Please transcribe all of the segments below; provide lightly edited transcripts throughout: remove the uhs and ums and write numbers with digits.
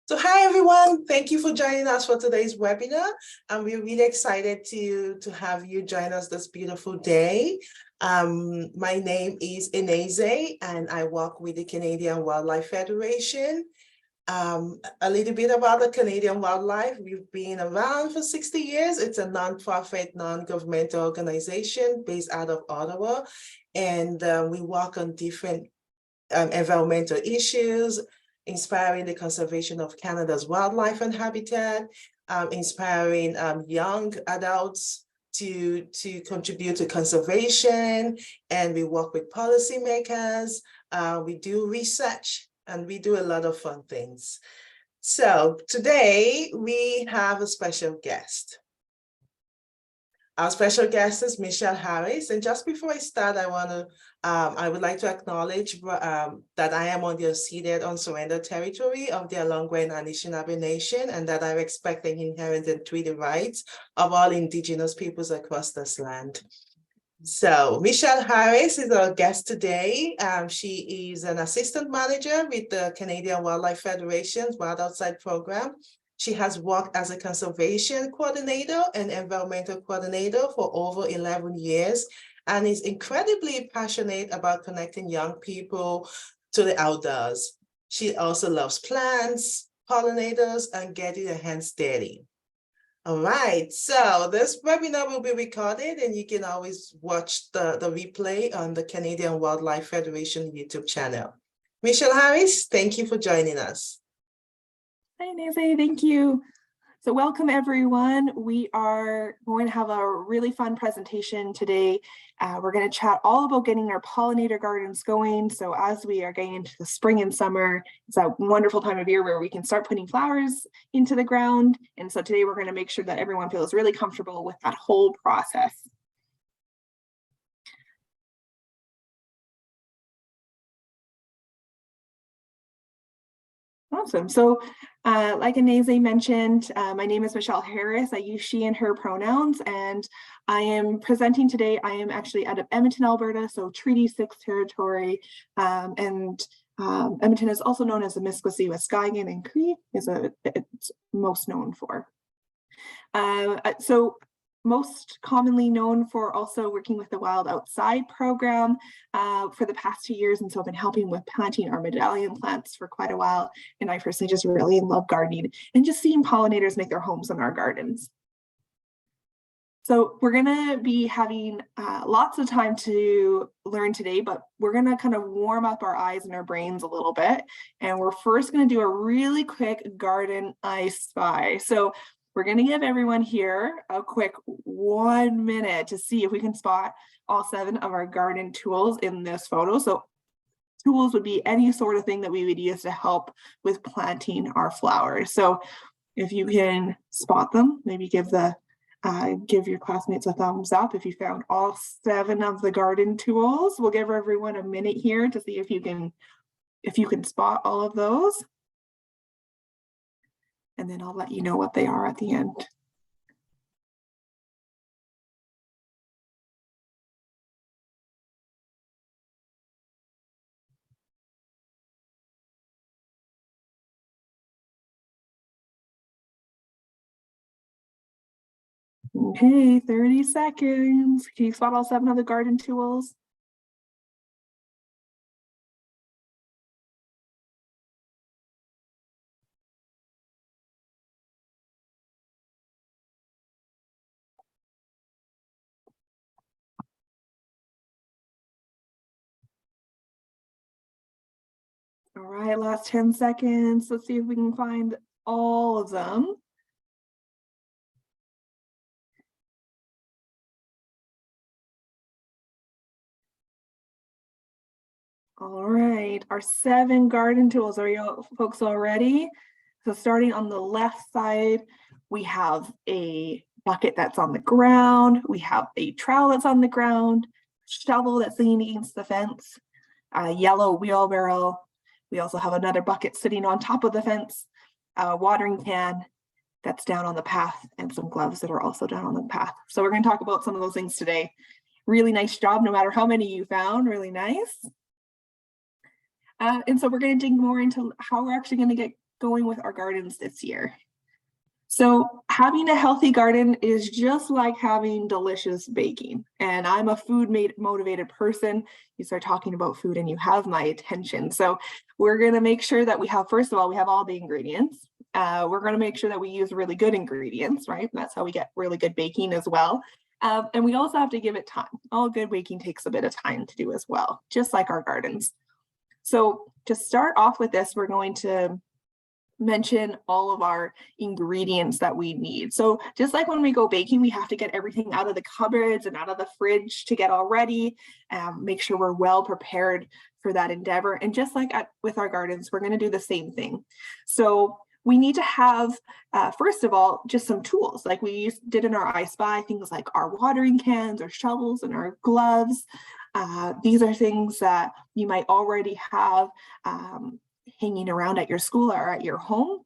So hi everyone, thank you for joining us for today's webinar. And we're really excited to have you join us this beautiful day. My name is Eneze and I work with the Canadian Wildlife Federation. A little bit about the Canadian Wildlife. We've been around for 60 years. It's a non-profit, non-governmental organization based out of Ottawa. And we work on different environmental issues, inspiring the conservation of Canada's wildlife and habitat, inspiring young adults to contribute to conservation, and we work with policymakers, we do research, and we do a lot of fun things. So today we have a special guest. Our special guest is Michelle Harris. And just before I start, I would like to acknowledge that I am on the unceded, unsurrendered territory of the Algonquin and Anishinaabe Nation, and that I respect the inherent and treaty rights of all Indigenous peoples across this land. So Michelle Harris is our guest today. She is an assistant manager with the Canadian Wildlife Federation's Wild Outside program. She has worked as a conservation coordinator and environmental coordinator for over 11 years and is incredibly passionate about connecting young people to the outdoors. She also loves plants, pollinators, and getting her hands dirty. All right, so this webinar will be recorded and you can always watch the replay on the Canadian Wildlife Federation YouTube channel. Michelle Harris, thank you for joining us. Hi, Eneze, thank you. So welcome everyone. We are going to have a really fun presentation today. We're going to chat all about getting our pollinator gardens going. So as we are getting into the spring and summer, it's a wonderful time of year where we can start putting flowers into the ground. And so today we're going to make sure that everyone feels really comfortable with that whole process. Awesome. So like Eneze mentioned, my name is Michelle Harris. I use she and her pronouns, and I am presenting today. I am actually out of Edmonton, Alberta, so Treaty 6 territory. Edmonton is also known as the Mississauga and Cree is it's most known for. So most commonly known for also working with the Wild Outside program for the past 2 years. And so I've been helping with planting our medallion plants for quite a while. And I personally just really love gardening and just seeing pollinators make their homes in our gardens. So we're gonna be having lots of time to learn today, but we're gonna kind of warm up our eyes and our brains a little bit. And we're first gonna do a really quick garden I spy. So we're going to give everyone here a quick 1 minute to see if we can spot all 7 of our garden tools in this photo. So tools would be any sort of thing that we would use to help with planting our flowers. So if you can spot them, maybe give your classmates a thumbs up if you found all 7 of the garden tools. We'll give everyone a minute here to see if you can spot all of those. And then I'll let you know what they are at the end. Okay, 30 seconds. Can you spot all 7 of the garden tools? All right, last 10 seconds. Let's see if we can find all of them. All right, our 7 garden tools. Are you folks all ready? So starting on the left side, we have a bucket that's on the ground. We have a trowel that's on the ground, shovel that's leaning against the fence, a yellow wheelbarrow. We also have another bucket sitting on top of the fence, a watering can that's down on the path, and some gloves that are also down on the path. So we're going to talk about some of those things today. Really nice job, no matter how many you found, really nice. And so we're going to dig more into how we're actually going to get going with our gardens this year. So having a healthy garden is just like having delicious baking. And I'm a motivated person. You start talking about food and you have my attention. So we're going to make sure that we have, first of all, we have all the ingredients. We're going to make sure that we use really good ingredients, right? And that's how we get really good baking as well. And we also have to give it time. All good baking takes a bit of time to do as well, just like our gardens. So to start off with this, we're going to mention all of our ingredients that we need. So just like when we go baking, we have to get everything out of the cupboards and out of the fridge to get all ready, make sure we're well prepared for that endeavor. And just like with our gardens, we're going to do the same thing. So we need to have, first of all, just some tools like we did in our I Spy, things like our watering cans or shovels and our gloves. These are things that you might already have hanging around at your school or at your home.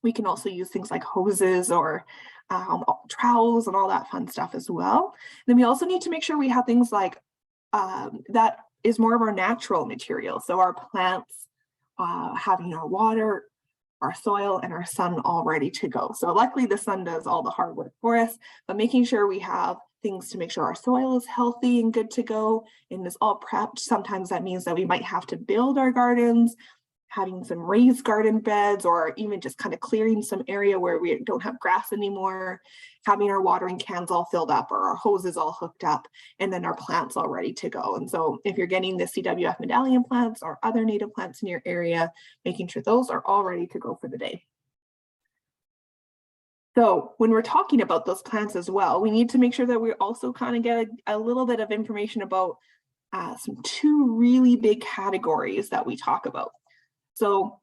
We can also use things like hoses or trowels and all that fun stuff as well. Then we also need to make sure we have things like that is more of our natural material. So our plants having our water, our soil, and our sun all ready to go. So luckily the sun does all the hard work for us, but making sure we have things to make sure our soil is healthy and good to go and is all prepped. Sometimes that means that we might have to build our gardens, having some raised garden beds, or even just kind of clearing some area where we don't have grass anymore, having our watering cans all filled up or our hoses all hooked up, and then our plants all ready to go. And so if you're getting the CWF medallion plants or other native plants in your area, making sure those are all ready to go for the day. So when we're talking about those plants as well, we need to make sure that we also kind of get a little bit of information about two really big categories that we talk about. So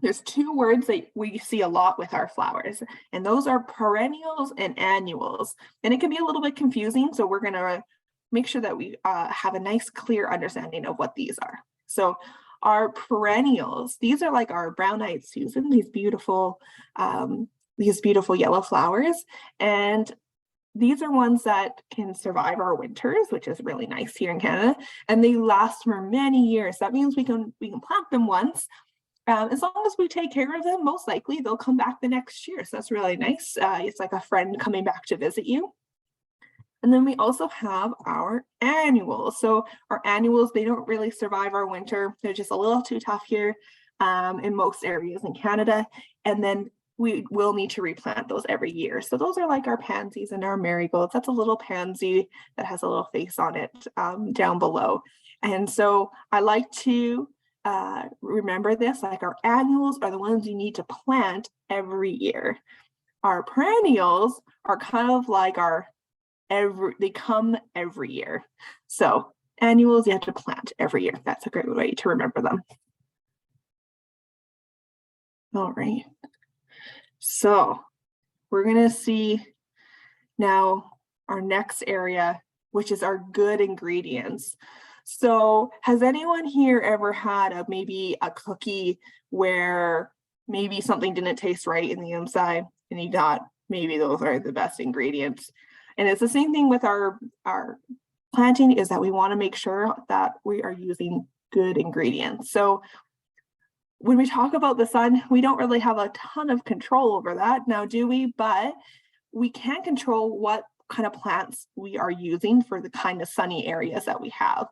there's two words that we see a lot with our flowers, and those are perennials and annuals. And it can be a little bit confusing, so we're going to make sure that we have a nice, clear understanding of what these are. So our perennials, these are like our brown-eyed Susan, these beautiful yellow flowers. And these are ones that can survive our winters, which is really nice here in Canada, and they last for many years. That means we can plant them once. As long as we take care of them, most likely they'll come back the next year. So that's really nice. It's like a friend coming back to visit you. And then we also have our annuals. So our annuals, they don't really survive our winter. They're just a little too tough here in most areas in Canada. And then we will need to replant those every year. So those are like our pansies and our marigolds. That's a little pansy that has a little face on it down below. And so I like to remember this, like our annuals are the ones you need to plant every year. Our perennials are kind of like they come every year. So annuals you have to plant every year. That's a great way to remember them. All right. So we're going to see now our next area, which is our good ingredients. So has anyone here ever had maybe a cookie where maybe something didn't taste right in the inside and you thought maybe those are the best ingredients? And it's the same thing with our planting, is that we want to make sure that we are using good ingredients. So when we talk about the sun, we don't really have a ton of control over that now, do we? But we can control what kind of plants we are using for the kind of sunny areas that we have.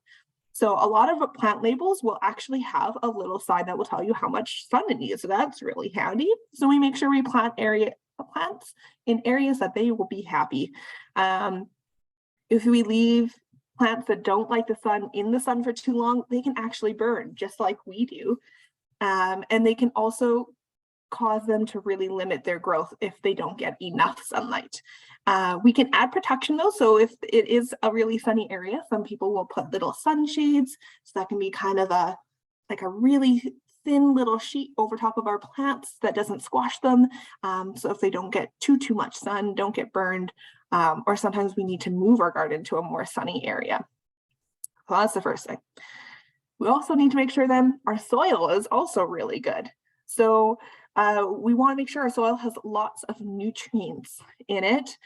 So a lot of plant labels will actually have a little sign that will tell you how much sun it needs. So that's really handy. So we make sure we plant plants in areas that they will be happy. If we leave plants that don't like the sun in the sun for too long, they can actually burn just like we do. And they can also cause them to really limit their growth if they don't get enough sunlight. We can add protection though. So if it is a really sunny area, some people will put little sunshades. So that can be kind of like a really thin little sheet over top of our plants that doesn't squash them. So if they don't get too much sun, don't get burned, or sometimes we need to move our garden to a more sunny area. So that's the first thing. We also need to make sure then our soil is also really good. So we want to make sure our soil has lots of nutrients in it.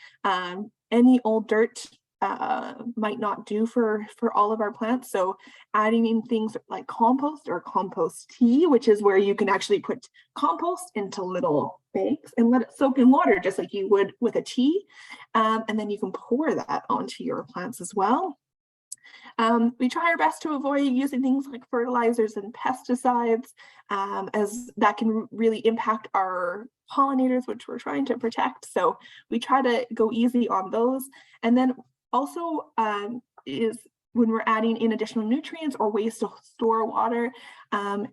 Any old dirt might not do for all of our plants. So adding in things like compost or compost tea, which is where you can actually put compost into little bags and let it soak in water, just like you would with a tea. And then you can pour that onto your plants as well. We try our best to avoid using things like fertilizers and pesticides, as that can really impact our pollinators, which we're trying to protect. So we try to go easy on those. And then also is when we're adding in additional nutrients or ways to store water,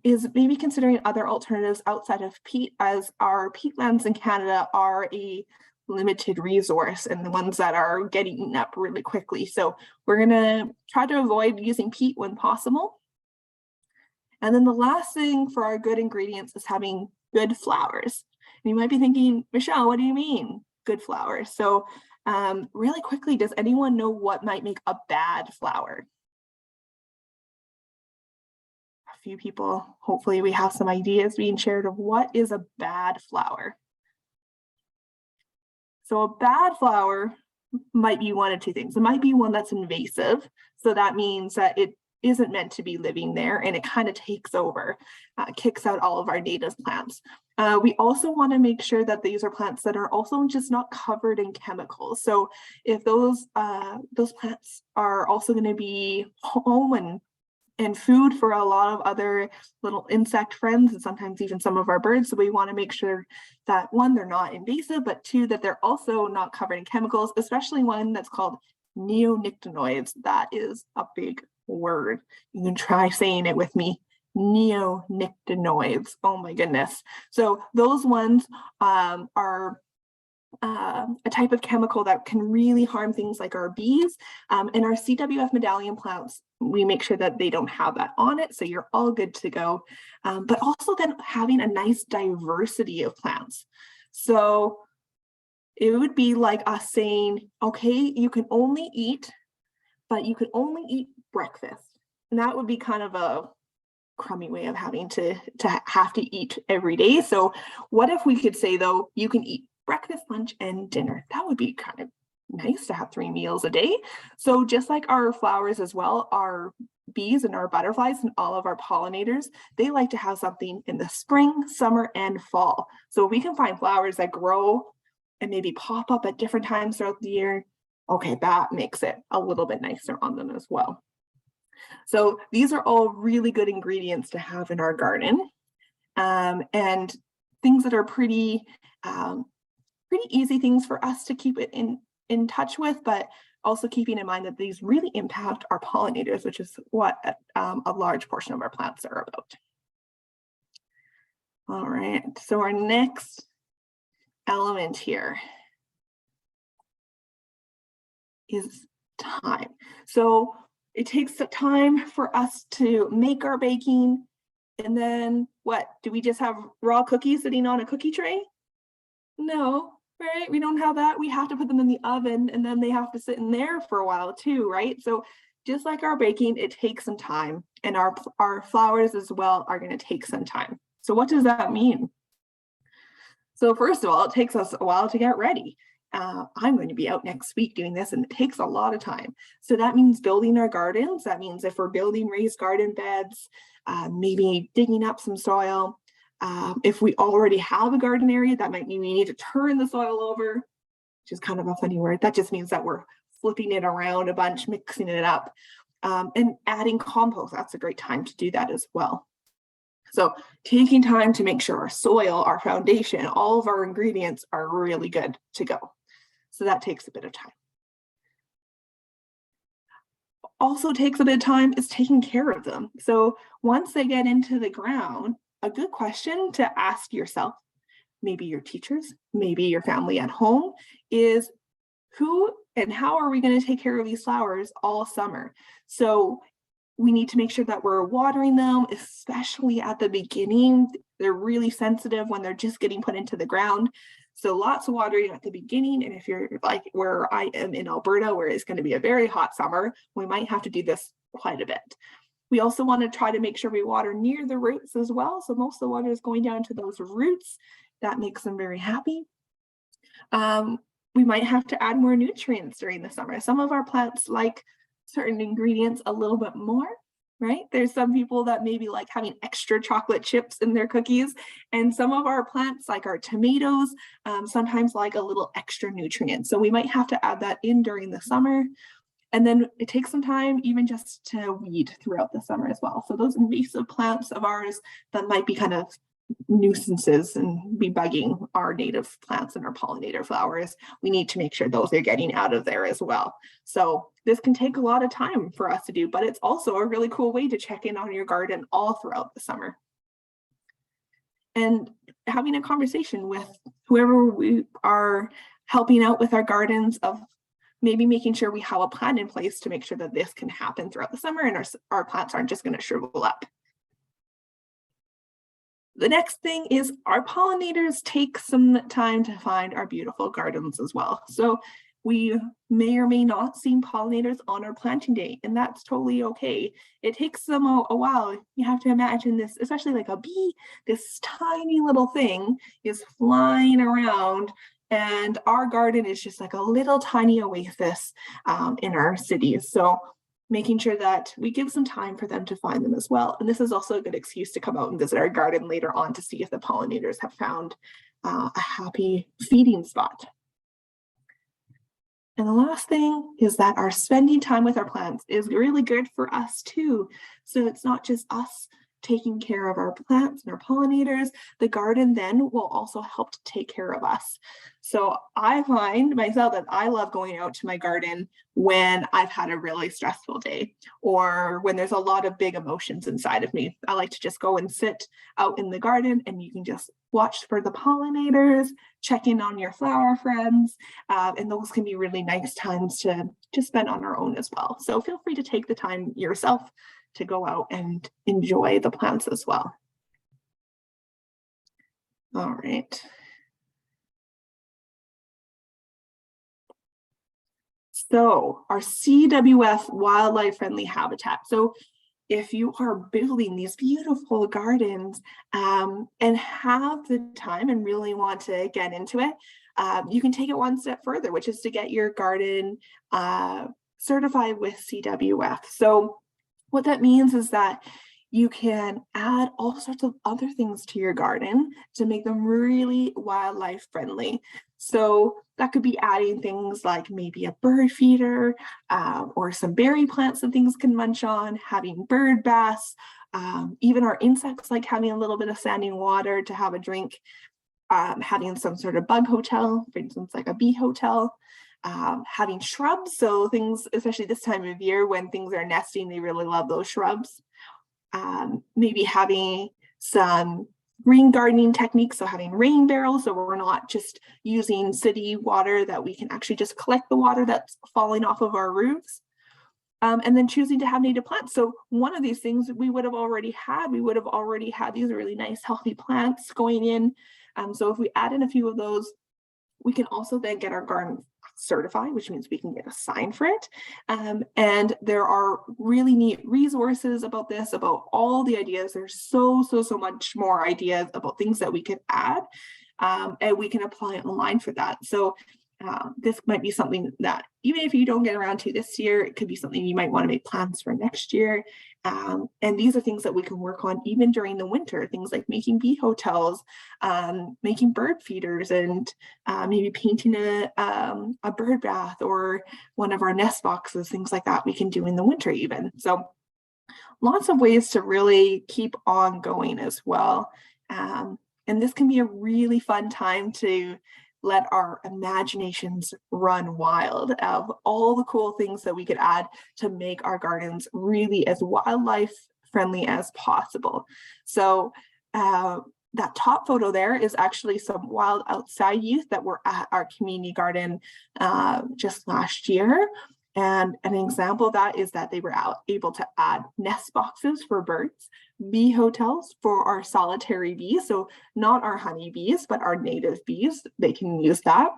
is maybe considering other alternatives outside of peat, as our peatlands in Canada are a limited resource and the ones that are getting eaten up really quickly. So we're gonna try to avoid using peat when possible. And then the last thing for our good ingredients is having good flowers. And you might be thinking, Michelle, what do you mean good flowers? So really quickly, does anyone know what might make a bad flower? A few people, hopefully we have some ideas being shared of what is a bad flower. So a bad flower might be one of two things. It might be one that's invasive. So that means that it isn't meant to be living there and it kind of takes over, kicks out all of our native plants. We also want to make sure that these are plants that are also just not covered in chemicals. So if those plants are also going to be home and food for a lot of other little insect friends and sometimes even some of our birds. So we want to make sure that one, they're not invasive, but two, that they're also not covered in chemicals, especially one that's called neonicotinoids. That is a big word. You can try saying it with me. Neonicotinoids. Oh my goodness. So those ones are a type of chemical that can really harm things like our bees. And our CWF medallion plants, we make sure that they don't have that on it, so you're all good to go. But also then having a nice diversity of plants. So it would be like us saying, okay, you can only eat, but you can only eat breakfast. And that would be kind of a crummy way of having to have to eat every day. So what if we could say, though, you can eat breakfast, lunch, and dinner? That would be kind of nice to have 3 meals a day. So just like our flowers as well, our bees and our butterflies and all of our pollinators, they like to have something in the spring, summer, and fall. So we can find flowers that grow and maybe pop up at different times throughout the year. Okay, that makes it a little bit nicer on them as well. So these are all really good ingredients to have in our garden, and things that are pretty easy things for us to keep it in touch with, but also keeping in mind that these really impact our pollinators, which is what a large portion of our plants are about. All right, so our next element here is time. So it takes the time for us to make our baking, and then what? Do we just have raw cookies sitting on a cookie tray? No, right? We don't have that. We have to put them in the oven, and then they have to sit in there for a while too, right? So just like our baking, it takes some time, and our flowers as well are going to take some time. So what does that mean? So first of all, it takes us a while to get ready. I'm going to be out next week doing this, and it takes a lot of time. So that means building our gardens. That means if we're building raised garden beds, maybe digging up some soil. If we already have a garden area, that might mean we need to turn the soil over, which is kind of a funny word. That just means that we're flipping it around a bunch, mixing it up, and adding compost. That's a great time to do that as well. So taking time to make sure our soil, our foundation, all of our ingredients are really good to go. So that takes a bit of time. Also takes a bit of time is taking care of them. So once they get into the ground, a good question to ask yourself, maybe your teachers, maybe your family at home, is who and how are we going to take care of these flowers all summer? So we need to make sure that we're watering them, especially at the beginning. They're really sensitive when they're just getting put into the ground. So lots of watering at the beginning. And if you're like where I am in Alberta, where it's going to be a very hot summer, we might have to do this quite a bit. We also want to try to make sure we water near the roots as well. So most of the water is going down to those roots. That makes them very happy. we might have to add more nutrients during the summer. Some of our plants like certain ingredients a little bit more, right? There's some people that maybe like having extra chocolate chips in their cookies, and some of our plants, like our tomatoes, sometimes like a little extra nutrients. So we might have to add that in during the summer. And then it takes some time even just to weed throughout the summer as well. So those invasive plants of ours that might be kind of nuisances and be bugging our native plants and our pollinator flowers, we need to make sure those are getting out of there as well. So this can take a lot of time for us to do, but it's also a really cool way to check in on your garden all throughout the summer. And having a conversation with whoever we are helping out with our gardens, of maybe making sure we have a plan in place to make sure that this can happen throughout the summer and our plants aren't just going to shrivel up. The next thing is our pollinators take some time to find our beautiful gardens as well. So we may or may not see pollinators on our planting day, and that's totally okay. It takes them a while. You have to imagine this, especially like a bee, this tiny little thing is flying around, and our garden is just like a little tiny oasis in our cities. So making sure that we give some time for them to find them as well. And this is also a good excuse to come out and visit our garden later on to see if the pollinators have found a happy feeding spot. And the last thing is that our spending time with our plants is really good for us too. So it's not just us taking care of our plants and our pollinators, the garden then will also help to take care of us. So I find myself that I love going out to my garden when I've had a really stressful day or when there's a lot of big emotions inside of me. I like to just go and sit out in the garden, and you can just watch for the pollinators, check in on your flower friends, and those can be really nice times to spend on our own as well. So feel free to take the time yourself to go out and enjoy the plants as well. All right. So our CWF Wildlife-Friendly Habitat. So if you are building these beautiful gardens and have the time and really want to get into it, you can take it one step further, which is to get your garden certified with CWF. So what that means is that you can add all sorts of other things to your garden to make them really wildlife friendly. So that could be adding things like maybe a bird feeder or some berry plants that things can munch on, having bird baths, even our insects like having a little bit of standing water to have a drink, having some sort of bug hotel, for instance, like a bee hotel. Having shrubs, so things, especially this time of year when things are nesting, they really love those shrubs. Maybe having some green gardening techniques, so having rain barrels, so we're not just using city water, that we can actually just collect the water that's falling off of our roofs. And then choosing to have native plants. So one of these things we would have already had these really nice healthy plants going in. So if we add in a few of those, we can also then get our garden certified, which means we can get a sign for it. And there are really neat resources about this, about all the ideas. There's so much more ideas about things that we could add, and we can apply online for that. So this might be something that even if you don't get around to this year, it could be something you might want to make plans for next year. And these are things that we can work on even during the winter, things like making bee hotels, making bird feeders, and maybe painting a bird bath or one of our nest boxes, things like that we can do in the winter even. So lots of ways to really keep on going as well. And this can be a really fun time to let our imaginations run wild of all the cool things that we could add to make our gardens really as wildlife friendly as possible. So that top photo there is actually some wild outside youth that were at our community garden just last year. And an example of that is that they were able to add nest boxes for birds, bee hotels for our solitary bees, so not our honey bees, but our native bees, they can use that.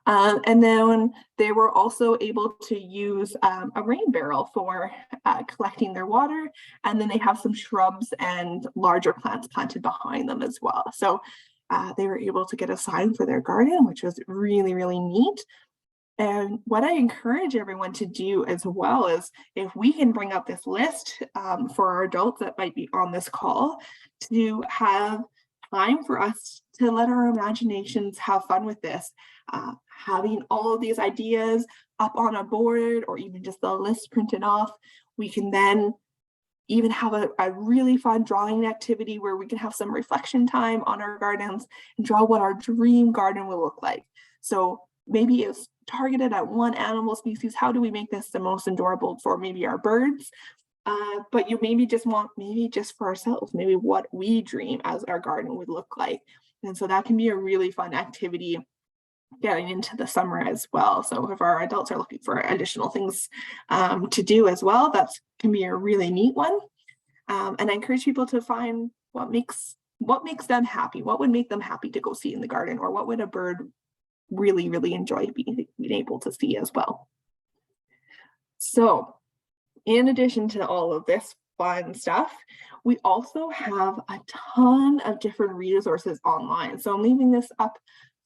And then they were also able to use a rain barrel for collecting their water. And then they have some shrubs and larger plants planted behind them as well. So they were able to get a sign for their garden, which was really, really neat. And what I encourage everyone to do as well is, if we can bring up this list for our adults that might be on this call, to have time for us to let our imaginations have fun with this. Having all of these ideas up on a board, or even just the list printed off, we can then even have a really fun drawing activity where we can have some reflection time on our gardens and draw what our dream garden will look like. So maybe it's targeted at one animal species. How do we make this the most adorable for maybe our birds? But you maybe just want, maybe just for ourselves, maybe what we dream as our garden would look like. And so that can be a really fun activity getting into the summer as well. So if our adults are looking for additional things to do as well, that can be a really neat one. And I encourage people to find what makes them happy, what would make them happy to go see in the garden, or what would a bird really, really enjoy being able to see as well. So in addition to all of this fun stuff, we also have a ton of different resources online. So I'm leaving this up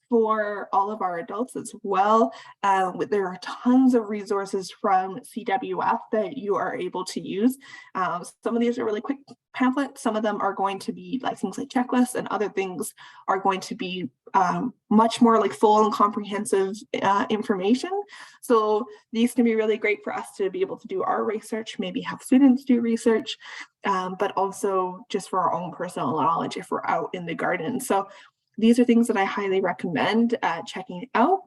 for all of our adults as well. There are tons of resources from CWF that you are able to use. Some of these are really quick pamphlets. Some of them are going to be like things like checklists, and other things are going to be much more like full and comprehensive information. So these can be really great for us to be able to do our research, maybe have students do research, but also just for our own personal knowledge if we're out in the garden. So these are things that I highly recommend checking out.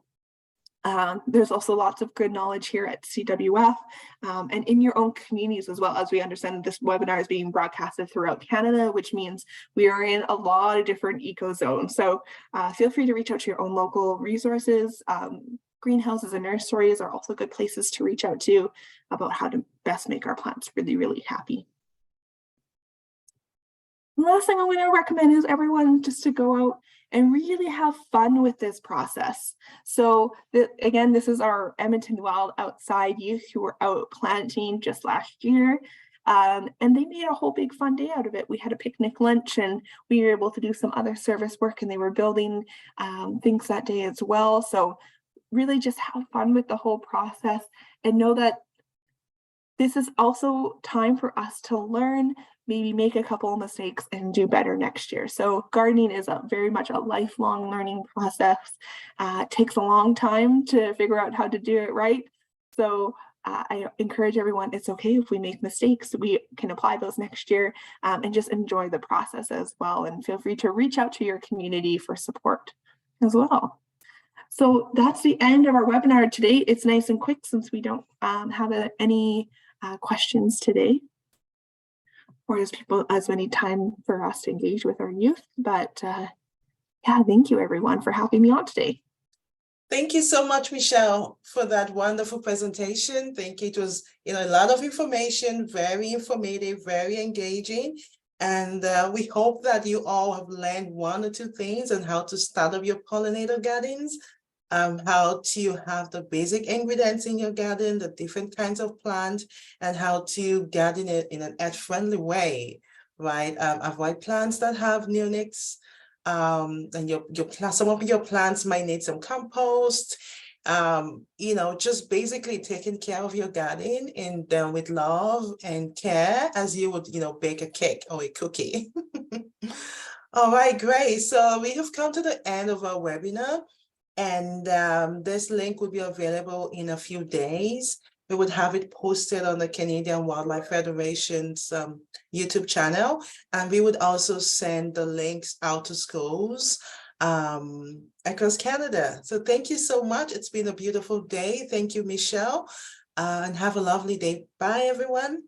There's also lots of good knowledge here at CWF and in your own communities as well. As we understand, this webinar is being broadcasted throughout Canada, which means we are in a lot of different eco zones. So feel free to reach out to your own local resources. Greenhouses and nurseries are also good places to reach out to about how to best make our plants really, really happy. The last thing I'm going to recommend is everyone just to go out and really have fun with this process. So again, this is our Edmonton Wild Outside youth who were out planting just last year. And they made a whole big fun day out of it. We had a picnic lunch, and we were able to do some other service work, and they were building things that day as well. So really just have fun with the whole process, and know that this is also time for us to learn, maybe make a couple of mistakes and do better next year. So gardening is very much a lifelong learning process. It takes a long time to figure out how to do it right. So I encourage everyone, it's okay if we make mistakes. We can apply those next year and just enjoy the process as well. And feel free to reach out to your community for support as well. So that's the end of our webinar today. It's nice and quick since we don't have any questions today, or as many time for us to engage with our youth. But yeah, thank you everyone for having me on today. Thank you so much, Michelle, for that wonderful presentation. Thank you. It was a lot of information, very informative, very engaging. And we hope that you all have learned one or two things on how to start up your pollinator gardens, how to have the basic ingredients in your garden, the different kinds of plants, and how to garden it in an earth-friendly way, right? Avoid plants that have neonics, and some of your plants might need some compost. Just basically taking care of your garden and with love and care, as you would, bake a cake or a cookie. All right, great. So we have come to the end of our webinar. And this link will be available in a few days. We would have it posted on the Canadian Wildlife Federation's YouTube channel. And we would also send the links out to schools across Canada. So thank you so much. It's been a beautiful day. Thank you, Michelle. And have a lovely day. Bye, everyone.